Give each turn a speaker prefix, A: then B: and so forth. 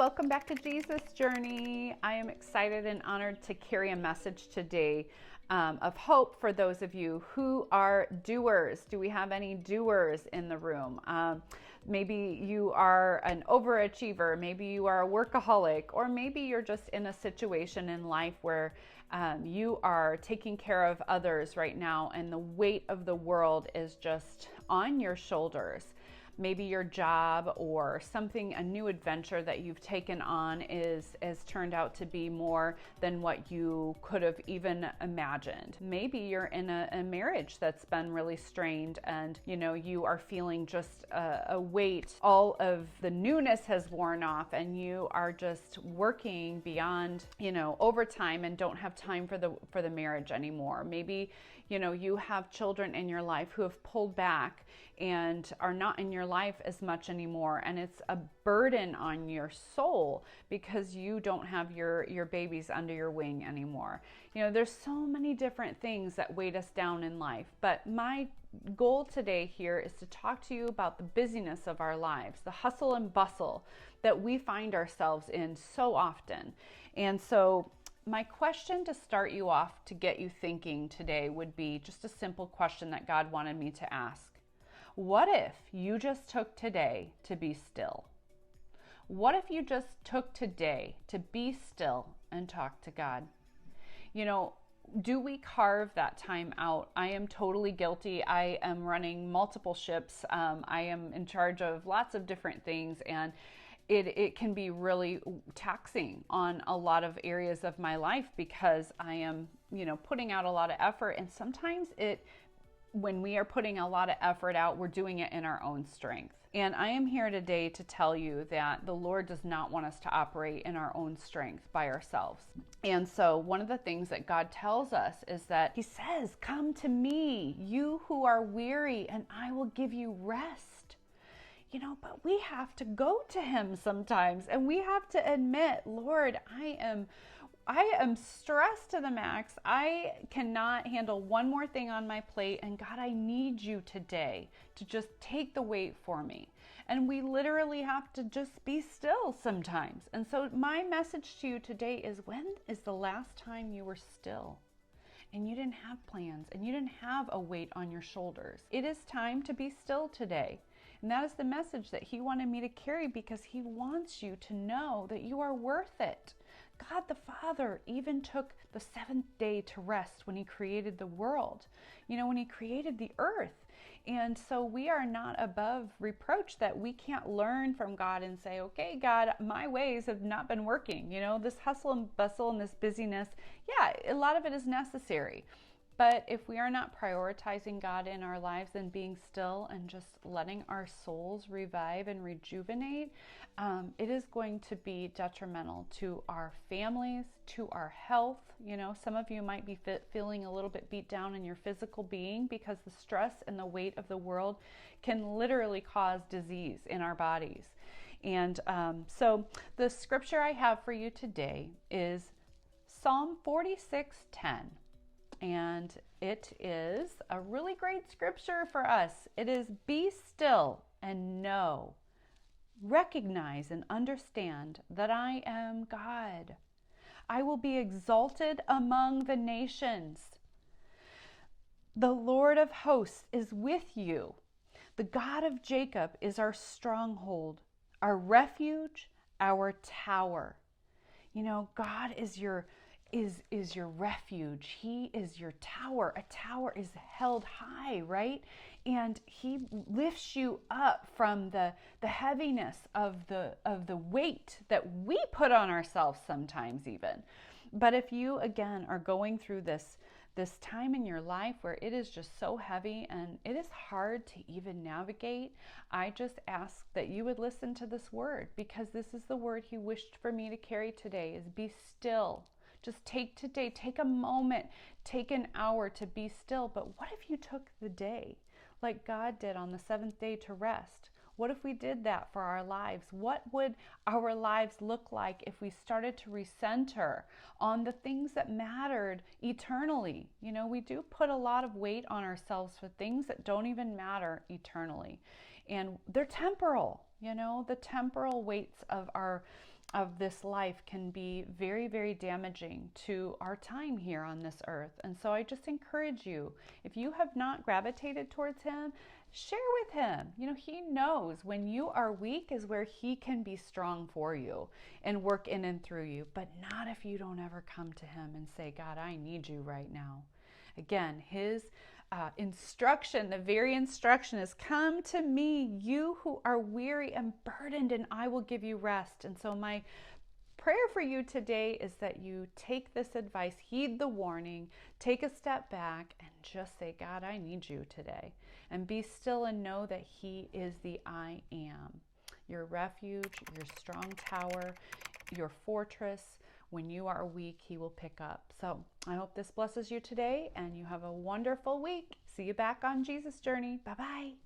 A: welcome back to Jesus Journey. I am excited and honored to carry a message today of hope for those of you who are doers. Do we have any doers in the room? Maybe you are an overachiever, maybe you are a workaholic, or maybe you're just in a situation in life where you are taking care of others right now and the weight of the world is just on your shoulders. Maybe your job or something, a new adventure that you've taken on has turned out to be more than what you could have even imagined. Maybe you're in a marriage that's been really strained and you are feeling just a weight. All of the newness has worn off and you are just working beyond, overtime and don't have time for the marriage anymore. Maybe you have children in your life who have pulled back and are not in your life as much anymore, and it's a burden on your soul because you don't have your babies under your wing anymore. There's so many different things that weight us down in life, but my goal today here is to talk to you about the busyness of our lives, the hustle and bustle that we find ourselves in so often. And so my question to start you off, to get you thinking today, would be just a simple question that God wanted me to ask. What if you just took today to be still? What if you just took today to be still and talk to God? Do we carve that time out? I am totally guilty. I am running multiple ships. I am in charge of lots of different things, and it can be really taxing on a lot of areas of my life because I am, putting out a lot of effort. And sometimes when we are putting a lot of effort out, we're doing it in our own strength. And I am here today to tell you that the Lord does not want us to operate in our own strength by ourselves. And so one of the things that God tells us is that He says, "Come to me, you who are weary, and I will give you rest." But we have to go to Him sometimes, and we have to admit, Lord, I am stressed to the max. I cannot handle one more thing on my plate. And God, I need you today to just take the weight for me. And we literally have to just be still sometimes. And so my message to you today is, when is the last time you were still and you didn't have plans and you didn't have a weight on your shoulders? It is time to be still today. And that is the message that He wanted me to carry, because He wants you to know that you are worth it. God the Father even took the seventh day to rest when He created the world, when He created the earth. And so we are not above reproach that we can't learn from God and say, okay, God, my ways have not been working. This hustle and bustle and this busyness, a lot of it is necessary. But if we are not prioritizing God in our lives and being still and just letting our souls revive and rejuvenate, it is going to be detrimental to our families, to our health. Some of you might be feeling a little bit beat down in your physical being because the stress and the weight of the world can literally cause disease in our bodies. And so the scripture I have for you today is Psalm 46:10. And it is a really great scripture for us. It is, "Be still and know, recognize and understand that I am God. I will be exalted among the nations. The Lord of hosts is with you. The God of Jacob is our stronghold, our refuge, our tower." God is your refuge. He is your tower. A tower is held high, right? And He lifts you up from the heaviness of the weight that we put on ourselves sometimes even. But if you, again, are going through this time in your life where it is just so heavy and it is hard to even navigate, I just ask that you would listen to this word, because this is the word He wished for me to carry today, is be still. Just take a moment, take an hour to be still. But what if you took the day like God did on the seventh day to rest? What if we did that for our lives? What would our lives look like if we started to recenter on the things that mattered eternally? We do put a lot of weight on ourselves for things that don't even matter eternally. And they're temporal, the temporal weights of our of this life can be very, very damaging to our time here on this earth. And so I just encourage you, if you have not gravitated towards him, share with him. You know, he knows when you are weak is where he can be strong for you and work in and through you, but not if you don't ever come to him and say, God, I need you right now. Again, his instruction, the very instruction is, come to me, you who are weary and burdened, and I will give you rest. And so my prayer for you today is that you take this advice, heed the warning, take a step back and just say, God, I need you today. And be still and know that he is the I am, your refuge, your strong tower, your fortress. When you are weak, he will pick up. So I hope this blesses you today and you have a wonderful week. See you back on Jesus Journey. Bye-bye.